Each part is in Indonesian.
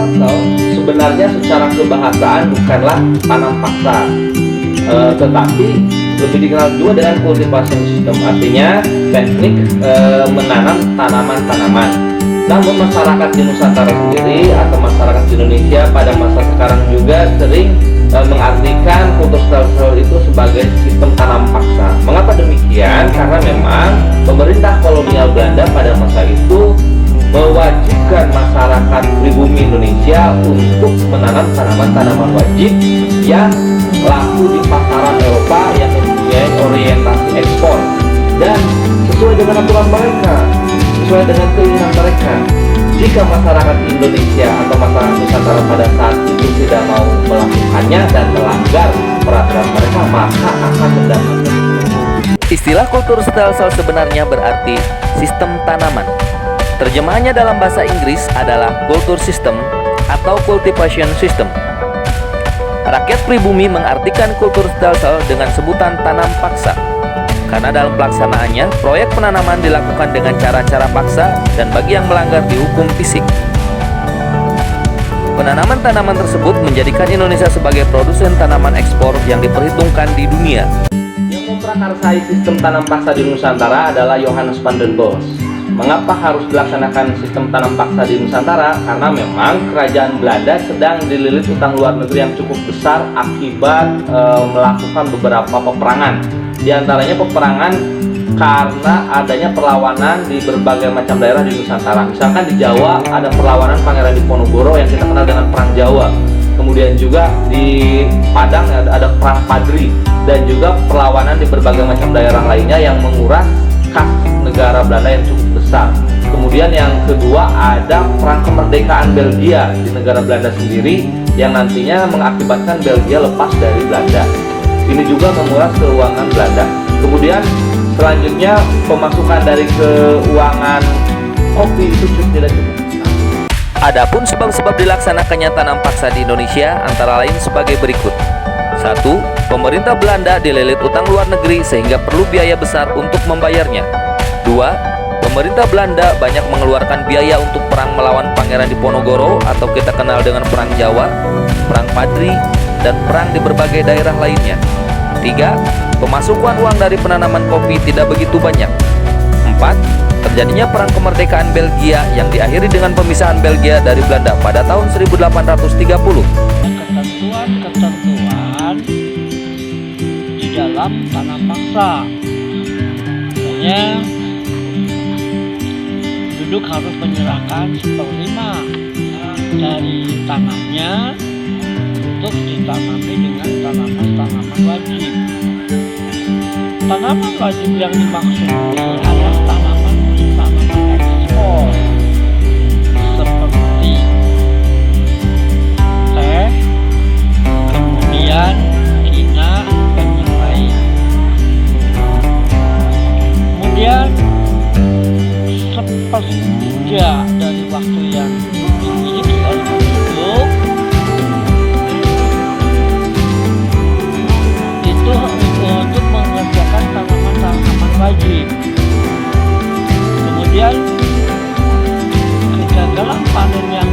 turtle sebenarnya secara kebahasaan bukanlah tanam paksa, tetapi lebih dikenal juga dengan cultivation system, artinya teknik menanam tanaman-tanaman. Namun masyarakat di Nusantara sendiri atau masyarakat di Indonesia pada masa sekarang juga sering mengartikan kultur turtle itu sebagai sistem tanam paksa. Mengapa demikian? Karena memang pemerintah kolonial Belanda pada masa itu mewajibkan masyarakat pribumi Indonesia untuk menanam tanaman-tanaman wajib yang laku di pasaran Eropa yang mempunyai orientasi ekspor, dan sesuai dengan aturan mereka, sesuai dengan keinginan mereka. Jika masyarakat Indonesia atau masyarakat Nusantara pada saat itu tidak mau melakukannya dan melanggar peraturan mereka, maka akan mendapatkan. Istilah kultur stelsel sebenarnya berarti sistem tanaman. Terjemahannya dalam bahasa Inggris adalah culture system atau cultivation system. Rakyat pribumi mengartikan kultur stelsel dengan sebutan tanam paksa, karena dalam pelaksanaannya proyek penanaman dilakukan dengan cara-cara paksa dan bagi yang melanggar dihukum fisik. Penanaman tanaman tersebut menjadikan Indonesia sebagai produsen tanaman ekspor yang diperhitungkan di dunia. Yang memprakarsai sistem tanam paksa di Nusantara adalah Johannes van den Bos. Mengapa harus dilaksanakan sistem tanam paksa di Nusantara? Karena memang kerajaan Belanda sedang dililit utang luar negeri yang cukup besar akibat melakukan beberapa peperangan. Di antaranya peperangan karena adanya perlawanan di berbagai macam daerah di Nusantara. Misalkan di Jawa ada perlawanan Pangeran Diponegoro yang kita kenal dengan Perang Jawa. Kemudian juga di Padang ada Perang Padri, dan juga perlawanan di berbagai macam daerah lainnya yang menguras kas negara Belanda yang cukup besar. Kemudian yang kedua ada Perang Kemerdekaan Belgia di negara Belanda sendiri yang nantinya mengakibatkan Belgia lepas dari Belanda. Ini juga menguras keuangan Belanda. Kemudian selanjutnya pemasukan dari keuangan kopi itu tidak cukup. Adapun sebab-sebab dilaksanakannya tanam paksa di Indonesia antara lain sebagai berikut. 1. Pemerintah Belanda dililit utang luar negeri sehingga perlu biaya besar untuk membayarnya. 2. Pemerintah Belanda banyak mengeluarkan biaya untuk perang melawan Pangeran Diponegoro atau kita kenal dengan Perang Jawa, Perang Padri, dan perang di berbagai daerah lainnya. 3. Pemasukan uang dari penanaman kopi tidak begitu banyak. 4. Terjadinya Perang Kemerdekaan Belgia yang diakhiri dengan pemisahan Belgia dari Belanda pada tahun 1830. Ketentuan di dalam tanam paksa, misalnya penduduk harus menyerahkan 1/5 dari tanahnya untuk ditanami dengan tanaman-tanaman wajib. Tanaman wajib yang dimaksud adalah tanaman ekspor seperti teh, kemudian Cina, dan yang lain. Kemudian sepertiga dari waktu yang dimiliki oleh penduduk itu untuk mengerjakan tanaman-tanaman wajib. Kemudian kegagalan panen yang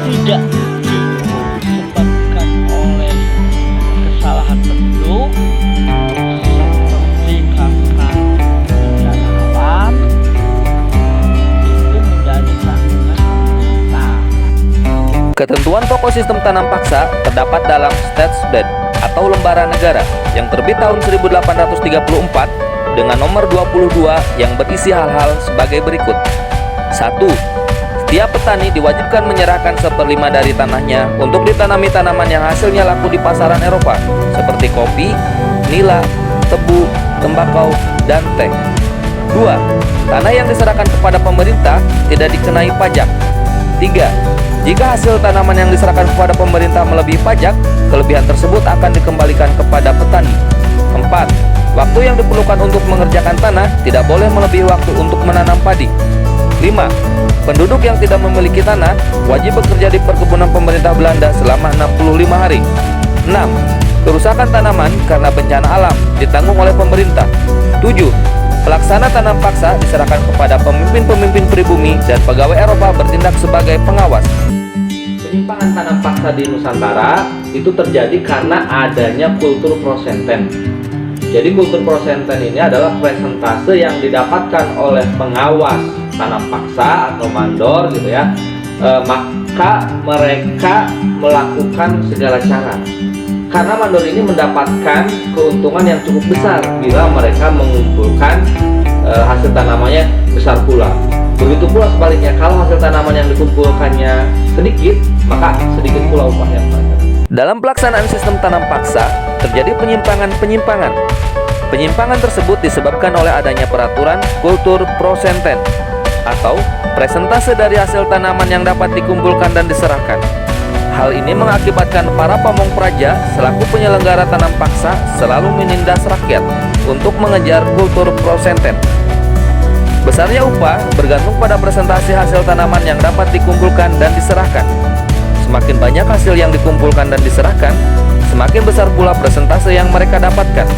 tidak disebabkan oleh kesalahan penduduk seperti karena bencana alam itu menjadi tanggungan pemerintah. Ketentuan pokok sistem tanam paksa terdapat dalam Staatsblad atau lembaran negara yang terbit tahun 1834 dengan nomor 22 yang berisi hal-hal sebagai berikut. 1. Setiap petani diwajibkan menyerahkan 1/5 dari tanahnya untuk ditanami tanaman yang hasilnya laku di pasaran Eropa seperti kopi, nila, tebu, tembakau, dan teh. 2. Tanah yang diserahkan kepada pemerintah tidak dikenai pajak. 3. Jika hasil tanaman yang diserahkan kepada pemerintah melebihi pajak, kelebihan tersebut akan dikembalikan kepada petani. 4. Waktu yang diperlukan untuk mengerjakan tanah tidak boleh melebihi waktu untuk menanam padi. 5. Penduduk yang tidak memiliki tanah wajib bekerja di perkebunan pemerintah Belanda selama 65 hari. 6. Kerusakan tanaman karena bencana alam ditanggung oleh pemerintah. 7. Pelaksana tanam paksa diserahkan kepada pemimpin-pemimpin pribumi dan pegawai Eropa bertindak sebagai pengawas. Penyimpangan tanam paksa di Nusantara itu terjadi karena adanya kultur prosenten. Jadi kultur prosenten ini adalah presentase yang didapatkan oleh pengawas tanam paksa atau mandor gitu ya. Maka mereka melakukan segala cara. Karena mandor ini mendapatkan keuntungan yang cukup besar bila mereka mengumpulkan hasil tanamannya besar pula. Begitu pula sebaliknya, kalau hasil tanaman yang dikumpulkannya sedikit, maka sedikit pula upah yang mereka. Dalam pelaksanaan sistem tanam paksa, terjadi penyimpangan-penyimpangan. Penyimpangan tersebut disebabkan oleh adanya peraturan kultur prosenten atau presentase dari hasil tanaman yang dapat dikumpulkan dan diserahkan. Hal ini mengakibatkan para pamong praja selaku penyelenggara tanam paksa selalu menindas rakyat untuk mengejar kultur prosenten. Besarnya upah bergantung pada presentasi hasil tanaman yang dapat dikumpulkan dan diserahkan. Semakin banyak hasil yang dikumpulkan dan diserahkan, semakin besar pula presentase yang mereka dapatkan.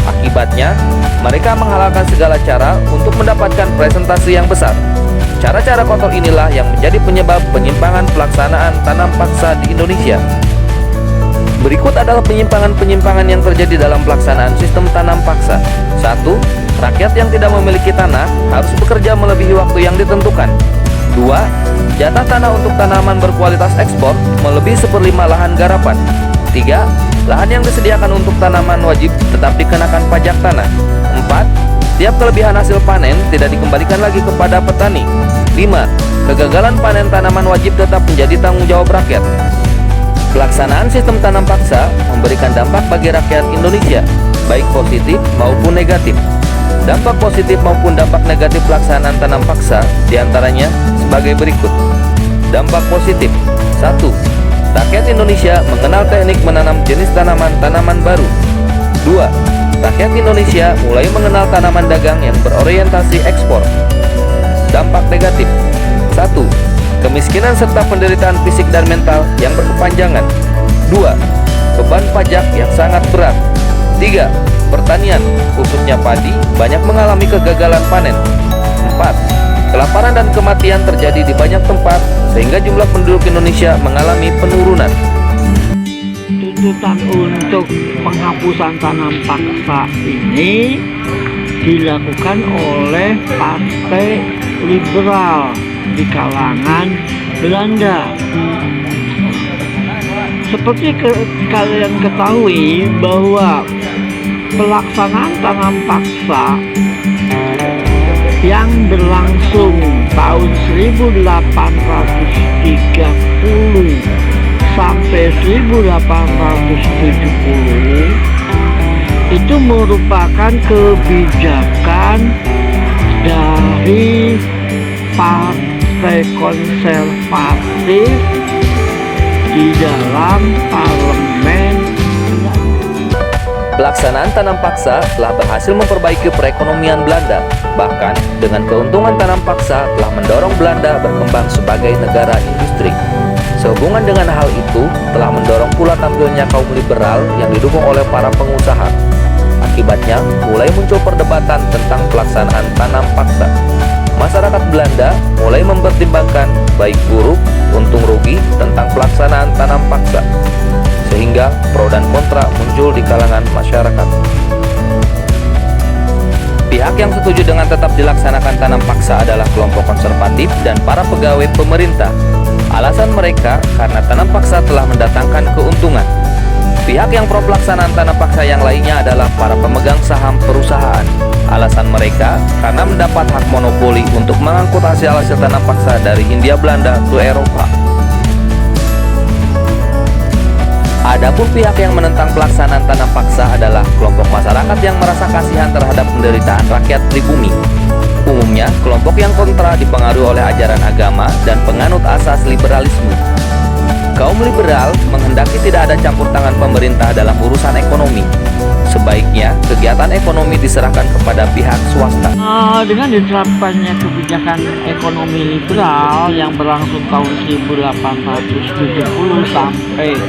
Akibatnya, mereka menghalalkan segala cara untuk mendapatkan presentasi yang besar. Cara-cara kotor inilah yang menjadi penyebab penyimpangan pelaksanaan tanam paksa di Indonesia. Berikut adalah penyimpangan-penyimpangan yang terjadi dalam pelaksanaan sistem tanam paksa. 1. Rakyat yang tidak memiliki tanah harus bekerja melebihi waktu yang ditentukan. 2. Jatah tanah untuk tanaman berkualitas ekspor melebihi 1/5 lahan garapan. 3. Lahan yang disediakan untuk tanaman wajib tetap dikenakan pajak tanah. 4. Tiap kelebihan hasil panen tidak dikembalikan lagi kepada petani. 5. Kegagalan panen tanaman wajib tetap menjadi tanggung jawab rakyat. Pelaksanaan sistem tanam paksa memberikan dampak bagi rakyat Indonesia, baik positif maupun negatif. Dampak positif maupun dampak negatif pelaksanaan tanam paksa diantaranya sebagai berikut. Dampak positif: 1. Rakyat Indonesia mengenal teknik menanam jenis tanaman-tanaman baru. 2. Rakyat Indonesia mulai mengenal tanaman dagang yang berorientasi ekspor. Dampak negatif: 1. Kemiskinan serta penderitaan fisik dan mental yang berkepanjangan. 2. Beban pajak yang sangat berat. 3. Pertanian, khususnya padi, banyak mengalami kegagalan panen. 4. Kelaparan dan kematian terjadi di banyak tempat sehingga jumlah penduduk Indonesia mengalami penurunan. Tuntutan untuk penghapusan tanam paksa ini dilakukan oleh partai liberal di kalangan Belanda. Seperti kalian ketahui bahwa pelaksanaan tanam paksa yang berlangsung tahun 1830 sampai 1870 itu merupakan kebijakan dari partai konservatif di dalam parlemen. Pelaksanaan tanam paksa telah berhasil memperbaiki perekonomian Belanda. Bahkan dengan keuntungan tanam paksa telah mendorong Belanda berkembang sebagai negara industri. Sehubungan dengan hal itu telah mendorong pula tampilnya kaum liberal yang didukung oleh para pengusaha. Akibatnya mulai muncul perdebatan tentang pelaksanaan tanam paksa. Masyarakat Belanda mulai mempertimbangkan baik buruk, untung rugi tentang pelaksanaan tanam paksa, sehingga pro dan kontra muncul di kalangan masyarakat. Pihak yang setuju dengan tetap dilaksanakan tanam paksa adalah kelompok konservatif dan para pegawai pemerintah. Alasan mereka karena tanam paksa telah mendatangkan keuntungan. Pihak yang pro pelaksanaan tanam paksa yang lainnya adalah para pemegang saham perusahaan. Alasan mereka karena mendapat hak monopoli untuk mengangkut hasil-hasil tanam paksa dari Hindia Belanda ke Eropa. Adapun pihak yang menentang pelaksanaan tanam paksa adalah kelompok masyarakat yang merasa kasihan terhadap penderitaan rakyat pribumi. Umumnya, kelompok yang kontra dipengaruhi oleh ajaran agama dan penganut asas liberalisme. Kaum liberal menghendaki tidak ada campur tangan pemerintah dalam urusan ekonomi. Sebaiknya, kegiatan ekonomi diserahkan kepada pihak swasta. Dengan diterapkannya kebijakan ekonomi liberal yang berlangsung tahun 1870 sampai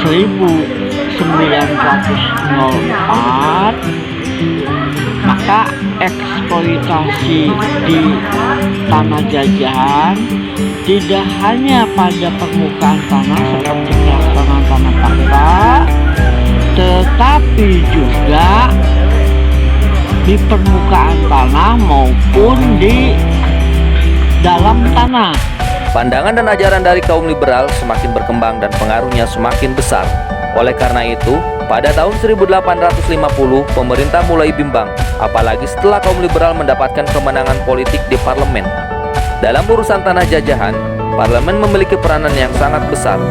1904, maka eksploitasi di tanah jajahan tidak hanya pada permukaan tanah seperti pelaksanaan tanam paksa, tetapi juga di permukaan tanah maupun di dalam tanah. Pandangan dan ajaran dari kaum liberal semakin berkembang dan pengaruhnya semakin besar. Oleh karena itu, pada tahun 1850 pemerintah mulai bimbang, apalagi setelah kaum liberal mendapatkan kemenangan politik di parlemen. Dalam urusan tanah jajahan, parlemen memiliki peranan yang sangat besar.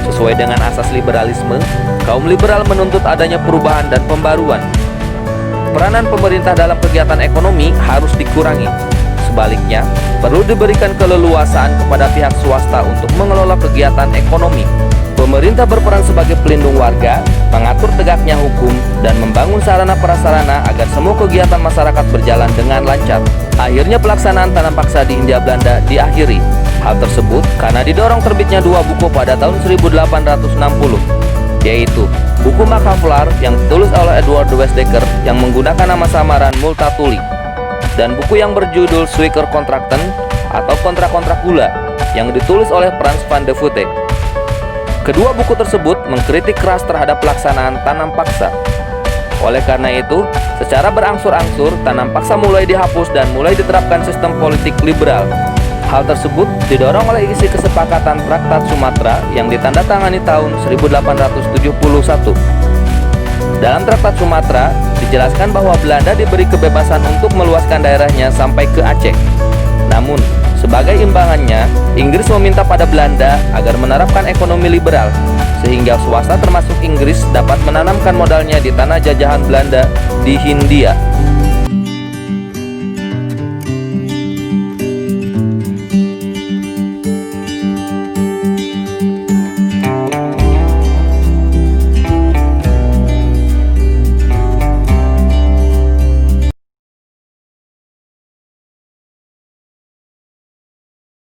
Sesuai dengan asas liberalisme, kaum liberal menuntut adanya perubahan dan pembaruan. Peranan pemerintah dalam kegiatan ekonomi harus dikurangi. Sebaliknya, perlu diberikan keleluasaan kepada pihak swasta untuk mengelola kegiatan ekonomi. Pemerintah berperan sebagai pelindung warga, mengatur tegaknya hukum, dan membangun sarana prasarana agar semua kegiatan masyarakat berjalan dengan lancar. Akhirnya pelaksanaan tanam paksa di Hindia Belanda diakhiri. Hal tersebut karena didorong terbitnya dua buku pada tahun 1860, yaitu buku Makavlar yang ditulis oleh Edward Westdekker yang menggunakan nama samaran Multatuli, dan buku yang berjudul Swicker Contracten atau kontrak-kontrak gula yang ditulis oleh Frans van de Voete. Kedua buku tersebut mengkritik keras terhadap pelaksanaan tanam paksa. Oleh karena itu, secara berangsur-angsur tanam paksa mulai dihapus dan mulai diterapkan sistem politik liberal. Hal tersebut didorong oleh isi kesepakatan Traktat Sumatera yang ditandatangani tahun 1871. Dalam Traktat Sumatera dijelaskan bahwa Belanda diberi kebebasan untuk meluaskan daerahnya sampai ke Aceh. Namun, sebagai imbangannya, Inggris meminta pada Belanda agar menerapkan ekonomi liberal, sehingga swasta termasuk Inggris dapat menanamkan modalnya di tanah jajahan Belanda di Hindia.